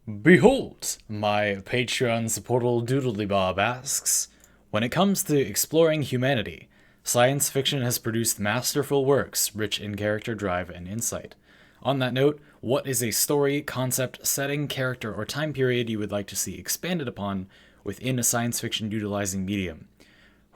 Behold, my Patreon supporter Doodledibob asks, when it comes to exploring humanity, science fiction has produced masterful works rich in character drive and insight. On that note, what is a story, concept, setting, character, or time period you would like to see expanded upon within a science fiction utilizing medium?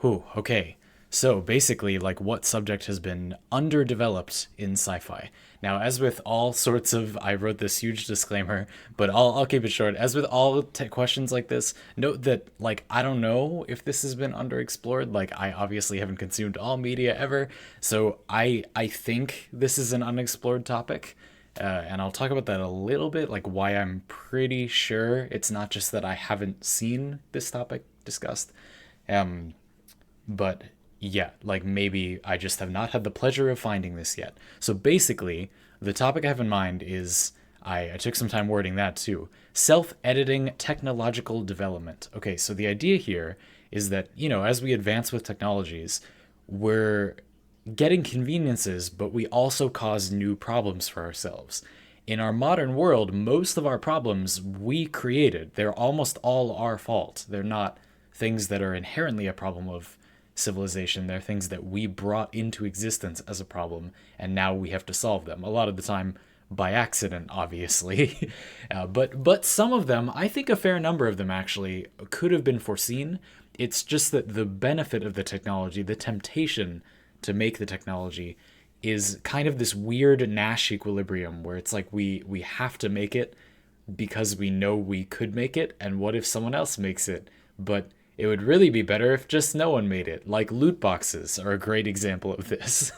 Whew, okay. So basically, like, what subject has been underdeveloped in sci-fi? Now, as with all sorts of, I wrote this huge disclaimer, but I'll keep it short. As with all questions like this, note that, like, I don't know if this has been underexplored. Like, I obviously haven't consumed all media ever, so I think this is an unexplored topic. And I'll talk about that a little bit, like why I'm pretty sure it's not just that I haven't seen this topic discussed. Um, but yeah, like maybe I just have not had the pleasure of finding this yet. So basically, the topic I have in mind is I took some time wording that too. Self editing technological development. Okay, so the idea here is that, as we advance with technologies, we're getting conveniences, but we also cause new problems for ourselves. In our modern world, most of our problems we created. They're almost all our fault. They're not things that are inherently a problem of civilization. They're things that we brought into existence as a problem, and now we have to solve them. A lot of the time by accident, obviously. But some of them, I think a fair number of them actually could have been foreseen. It's just that the benefit of the technology, the temptation to make the technology, is kind of this weird Nash equilibrium where it's like we have to make it because we know we could make it, and what if someone else makes it? But it would really be better if just no one made it. Like loot boxes are a great example of this.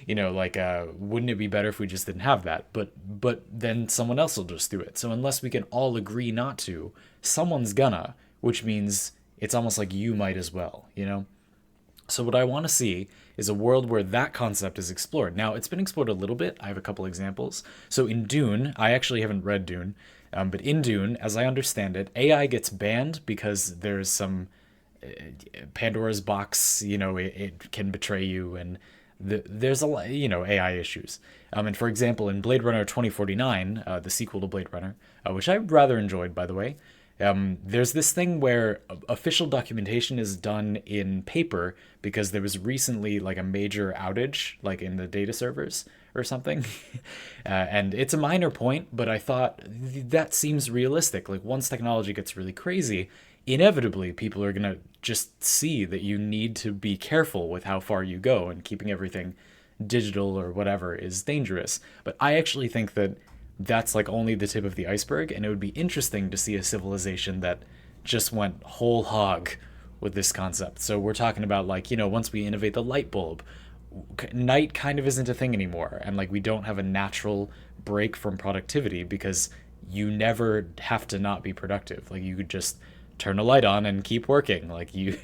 Wouldn't it be better if we just didn't have that? But then someone else will just do it. So unless we can all agree not to, someone's gonna, which means it's almost like you might as well. So what I want to see is a world where that concept is explored. Now, it's been explored a little bit. I have a couple examples. So in Dune, I actually haven't read Dune, but in Dune, as I understand it, AI gets banned because there's some Pandora's box. It can betray you, and there's a lot, AI issues. And for example, in Blade Runner 2049, the sequel to Blade Runner, which I rather enjoyed, by the way, there's this thing where official documentation is done in paper because there was recently like a major outage, like in the data servers or something. And it's a minor point, but I thought that seems realistic. Like once technology gets really crazy, inevitably people are going to just see that you need to be careful with how far you go, and keeping everything digital or whatever is dangerous. But I actually think that that's like only the tip of the iceberg, and it would be interesting to see a civilization that just went whole hog with this concept. So we're talking about like, once we innovate the light bulb, night kind of isn't a thing anymore, and like we don't have a natural break from productivity because you never have to not be productive. Like you could just turn a light on and keep working, like you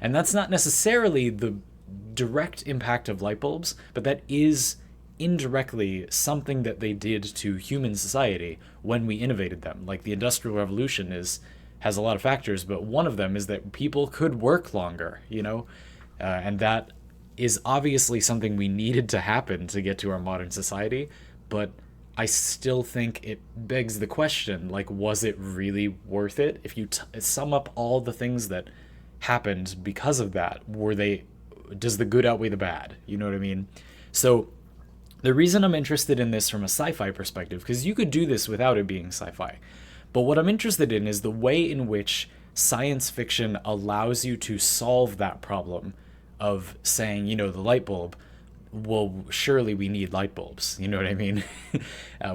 and that's not necessarily the direct impact of light bulbs, but that is indirectly something that they did to human society when we innovated them. Like the Industrial Revolution has a lot of factors, but one of them is that people could work longer, and that is obviously something we needed to happen to get to our modern society. But I still think it begs the question, like, was it really worth it? If you sum up all the things that happened because of that, does the good outweigh the bad? You know what I mean? So the reason I'm interested in this from a sci-fi perspective, because you could do this without it being sci-fi, but what I'm interested in is the way in which science fiction allows you to solve that problem of saying, the light bulb, well, surely we need light bulbs. You know what I mean?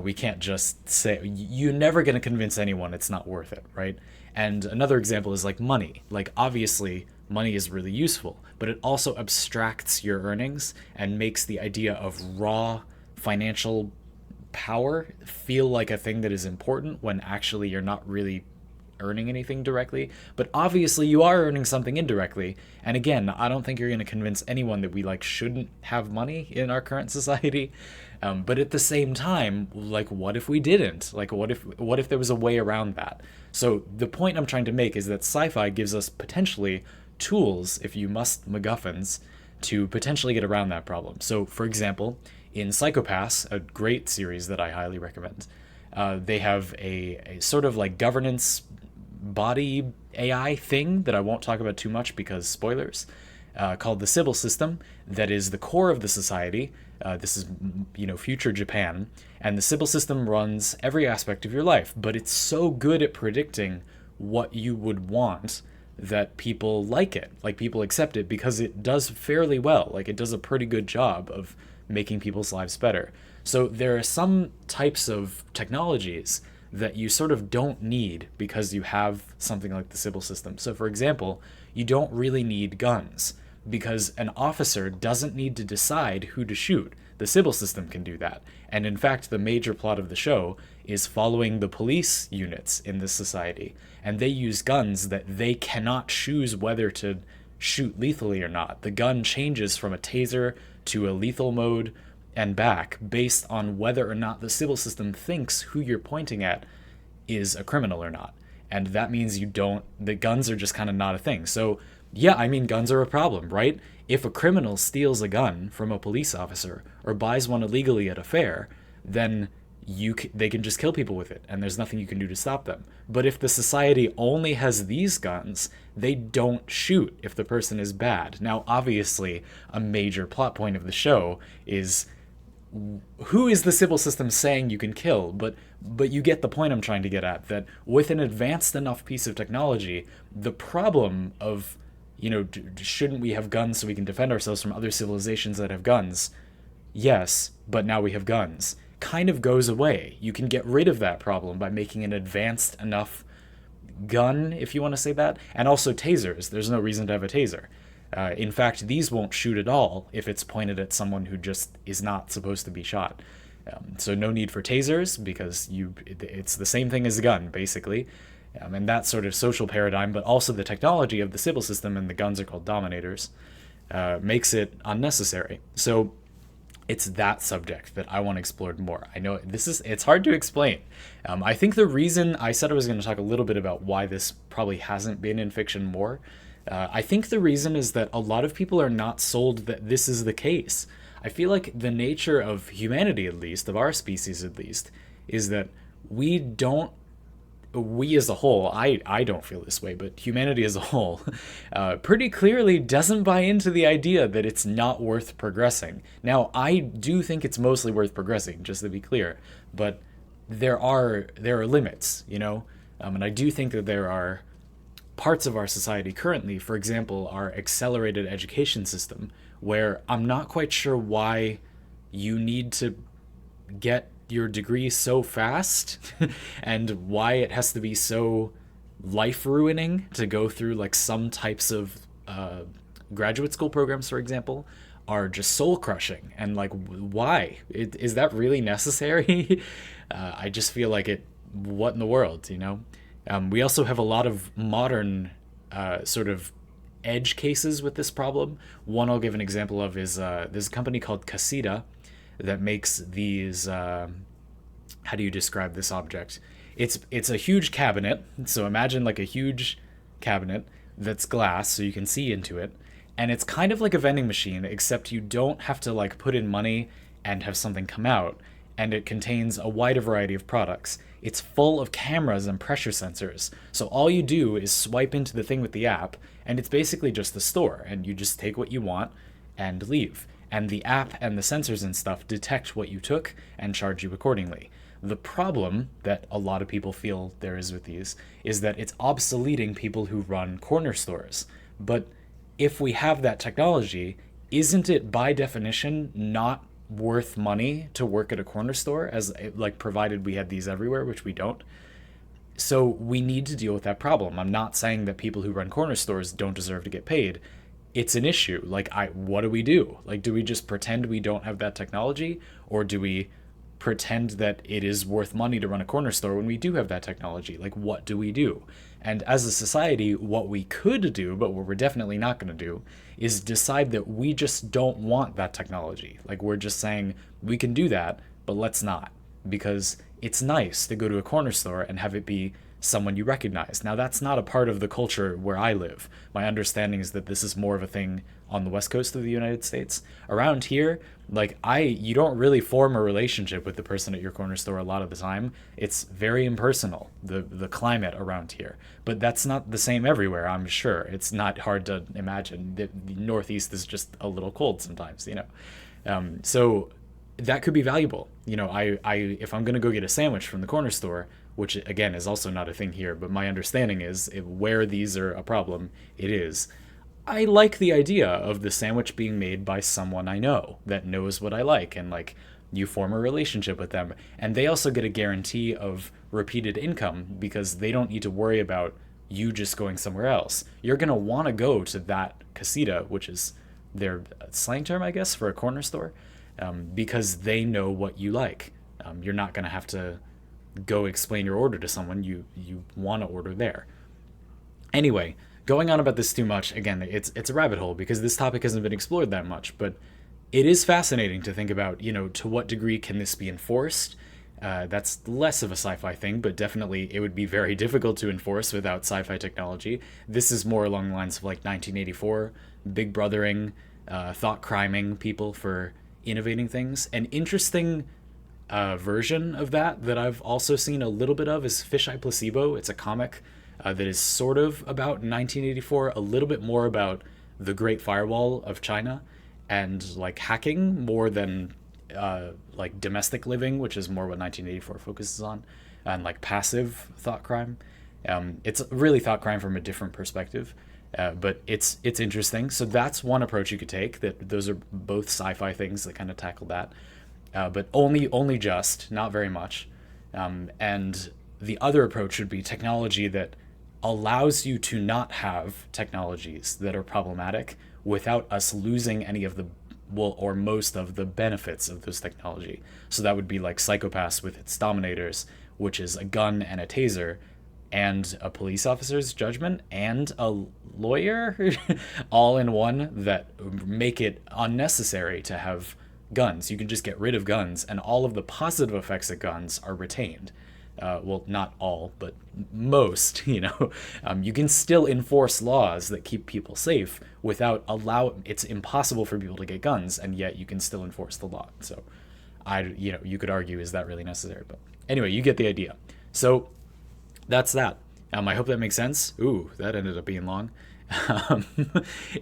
We can't just say, you're never going to convince anyone it's not worth it, right? And another example is like money. Like, obviously, money is really useful, but it also abstracts your earnings and makes the idea of raw financial power feel like a thing that is important when actually you're not really earning anything directly. But obviously you are earning something indirectly, and again, I don't think you're going to convince anyone that we like shouldn't have money in our current society. But at the same time, like, what if we didn't? Like, what if there was a way around that? So the point I'm trying to make is that sci-fi gives us potentially tools, if you must MacGuffins, to potentially get around that problem. So for example, in Psychopaths, a great series that I highly recommend, They have a sort of like governance body AI thing that I won't talk about too much because spoilers, called the Sybil system, that is the core of the society. This is, future Japan, and the Sybil system runs every aspect of your life, but it's so good at predicting what you would want that people like it, like people accept it because it does fairly well. Like it does a pretty good job of making people's lives better. So there are some types of technologies that you sort of don't need because you have something like the Sybil system. So for example, you don't really need guns because an officer doesn't need to decide who to shoot. The Sybil system can do that. And in fact, the major plot of the show is following the police units in this society. And they use guns that they cannot choose whether to shoot lethally or not. The gun changes from a taser to a lethal mode and back based on whether or not the Sybil system thinks who you're pointing at is a criminal or not. And that means the guns are just kind of not a thing. So yeah, I mean, guns are a problem, right? If a criminal steals a gun from a police officer or buys one illegally at a fair, then they can just kill people with it, and there's nothing you can do to stop them. But if the society only has these guns, they don't shoot if the person is bad. Now, obviously, a major plot point of the show is who is the Sybil system saying you can kill, but you get the point I'm trying to get at, that with an advanced enough piece of technology, the problem of, shouldn't we have guns so we can defend ourselves from other civilizations that have guns? Yes, but now we have guns. Kind of goes away. You can get rid of that problem by making an advanced enough gun, if you want to say that, and also tasers. There's no reason to have a taser. In fact, these won't shoot at all if it's pointed at someone who just is not supposed to be shot. So no need for tasers because it's the same thing as a gun, basically. And that sort of social paradigm, but also the technology of the Sybil system, and the guns are called dominators, makes it unnecessary. So it's that subject that I want explored more. I know it's hard to explain. I think the reason I said I was going to talk a little bit about why this probably hasn't been in fiction more, I think the reason is that a lot of people are not sold that this is the case. I feel like the nature of humanity, at least, of our species at least, is that we as a whole, I don't feel this way, but humanity as a whole, pretty clearly doesn't buy into the idea that it's not worth progressing. Now, I do think it's mostly worth progressing, just to be clear, but there are limits, and I do think that there are parts of our society currently, for example, our accelerated education system, where I'm not quite sure why you need to get your degree so fast and why it has to be so life-ruining to go through, like, some types of graduate school programs, for example, are just soul-crushing. And, like, why? Is that really necessary? I just feel like what in the world, We also have a lot of modern sort of edge cases with this problem. One I'll give an example of is there's a company called Casita that makes these, how do you describe this object? It's a huge cabinet. So imagine like a huge cabinet that's glass so you can see into it. And it's kind of like a vending machine, except you don't have to like put in money and have something come out. And it contains a wider variety of products. It's full of cameras and pressure sensors. So all you do is swipe into the thing with the app, and it's basically just the store, and you just take what you want and leave. And the app and the sensors and stuff detect what you took and charge you accordingly. The problem that a lot of people feel there is with these is that it's obsoleting people who run corner stores. But if we have that technology, isn't it by definition not worth money to work at a corner store, as like provided we had these everywhere, which we don't? So we need to deal with that problem. I'm not saying that people who run corner stores don't deserve to get paid. It's an issue. Like, what do we do? Like, do we just pretend we don't have that technology, or do we pretend that it is worth money to run a corner store when we do have that technology? Like, what do we do? And as a society, what we could do, but what we're definitely not going to do, is decide that we just don't want that technology. Like, we're just saying we can do that, but let's not, because it's nice to go to a corner store and have it be someone you recognize. Now, that's not a part of the culture where I live. My understanding is that this is more of a thing on the west coast of the United States. Around here, like you don't really form a relationship with the person at your corner store a lot of the time. It's very impersonal, the climate around here. But that's not the same everywhere, I'm sure. It's not hard to imagine. The Northeast is just a little cold sometimes, you know. So that could be valuable. You know, I if I'm gonna go get a sandwich from the corner store, which again is also not a thing here, but my understanding is where these are a problem, it is. I like the idea of the sandwich being made by someone I know that knows what I like, and like you form a relationship with them, and they also get a guarantee of repeated income because they don't need to worry about you just going somewhere else. You're gonna want to go to that casita, which is their slang term, I guess, for a corner store, because they know what you like. You're not gonna have to go explain your order to someone. You want to order there. Anyway, going on about this too much, again, it's a rabbit hole because this topic hasn't been explored that much, but it is fascinating to think about, you know, to what degree can this be enforced? That's less of a sci-fi thing, but definitely it would be very difficult to enforce without sci-fi technology. This is more along the lines of like 1984, big brothering, thought criming people for innovating things. An interesting version of that I've also seen a little bit of is Fisheye Placebo. It's a comic that is sort of about 1984, a little bit more about the Great Firewall of China and like hacking more than like domestic living, which is more what 1984 focuses on, and like passive thought crime. It's really thought crime from a different perspective, but it's interesting. So that's one approach you could take. That those are both sci-fi things that kind of tackle that, but only just not very much. And the other approach would be technology that allows you to not have technologies that are problematic without us losing any of the well or most of the benefits of this technology. So that would be like Psychopaths with its dominators, which is a gun and a taser and a police officer's judgment and a lawyer all in one that make it unnecessary to have guns. You can just get rid of guns and all of the positive effects of guns are retained. Well, not all, but most, you know. You can still enforce laws that keep people safe without it's impossible for people to get guns, and yet you can still enforce the law. So you could argue, is that really necessary? But anyway, you get the idea. So that's that. I hope that makes sense. Ooh, that ended up being long. Um,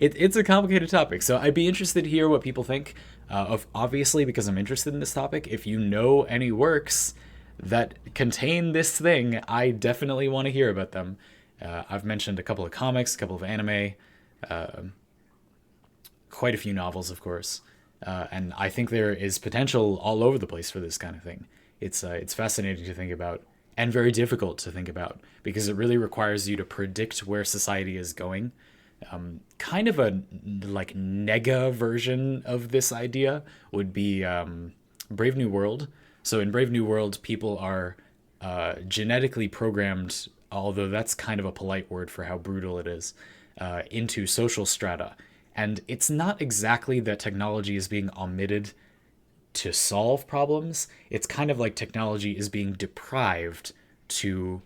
it's a complicated topic, so I'd be interested to hear what people think. Obviously, because I'm interested in this topic, if you know any works that contain this thing, I definitely want to hear about them. I've mentioned a couple of comics, a couple of anime, quite a few novels, of course, and I think there is potential all over the place for this kind of thing. It's fascinating to think about and very difficult to think about because it really requires you to predict where society is going. Kind of a like nega version of this idea would be Brave New World. So in Brave New World, people are genetically programmed, although that's kind of a polite word for how brutal it is, into social strata. And it's not exactly that technology is being omitted to solve problems. It's kind of like technology is being deprived to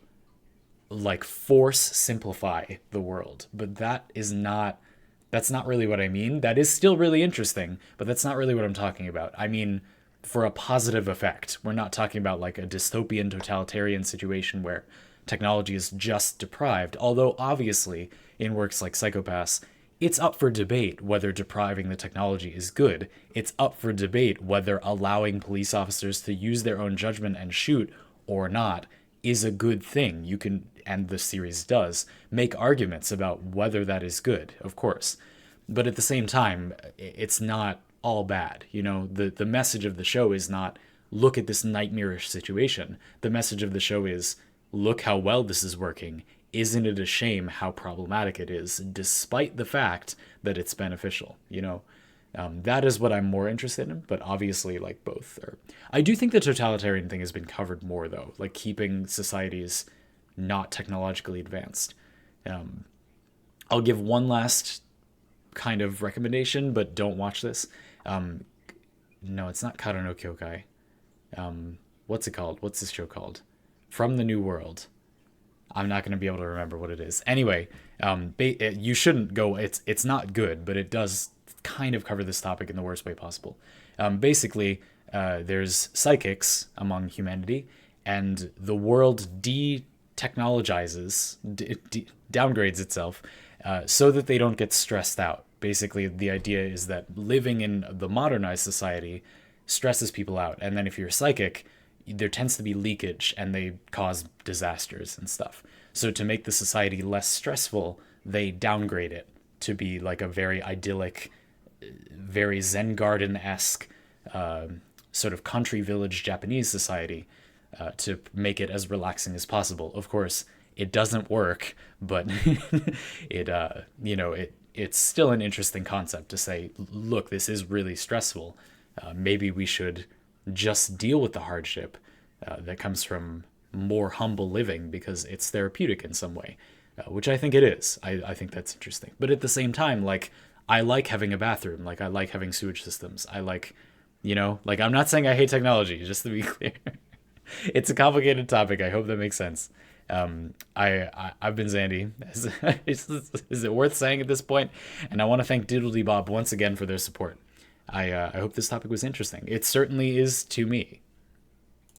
like force simplify the world. But that's not really what I mean. That is still really interesting, but that's not really what I'm talking about. I mean, for a positive effect. We're not talking about like a dystopian totalitarian situation where technology is just deprived, although obviously in works like Psychopaths, it's up for debate whether depriving the technology is good. It's up for debate whether allowing police officers to use their own judgment and shoot or not is a good thing. You can, and the series does, make arguments about whether that is good, of course. But at the same time, it's not all bad. You know, the message of the show is not look at this nightmarish situation. The message of the show is look how well this is working. Isn't it a shame how problematic it is, despite the fact that it's beneficial? You know, that is what I'm more interested in. But obviously, like both are. I do think the totalitarian thing has been covered more though, like keeping societies not technologically advanced. I'll give one last kind of recommendation, but don't watch this. No, it's not Karo no Kyokai. what's it called? What's this show called? From the New World. I'm not going to be able to remember what it is. Anyway, you shouldn't go. It's not good, but it does kind of cover this topic in the worst way possible. Basically, there's psychics among humanity, and the world de-technologizes, downgrades itself, so that they don't get stressed out. Basically, the idea is that living in the modernized society stresses people out, and then if you're psychic, there tends to be leakage and they cause disasters and stuff. So to make the society less stressful, they downgrade it to be like a very idyllic, very Zen garden-esque sort of country village Japanese society, to make it as relaxing as possible. Of course, it doesn't work, but it's still an interesting concept to say, look, this is really stressful. Maybe we should just deal with the hardship that comes from more humble living because it's therapeutic in some way, which I think it is. I think that's interesting. But at the same time, like, I like having a bathroom. Like, I like having sewage systems. I like, like, I'm not saying I hate technology, just to be clear. It's a complicated topic. I hope that makes sense. I've been Zandy. Is it worth saying at this point? And I want to thank Doodledibob once again for their support. I hope this topic was interesting. It certainly is to me.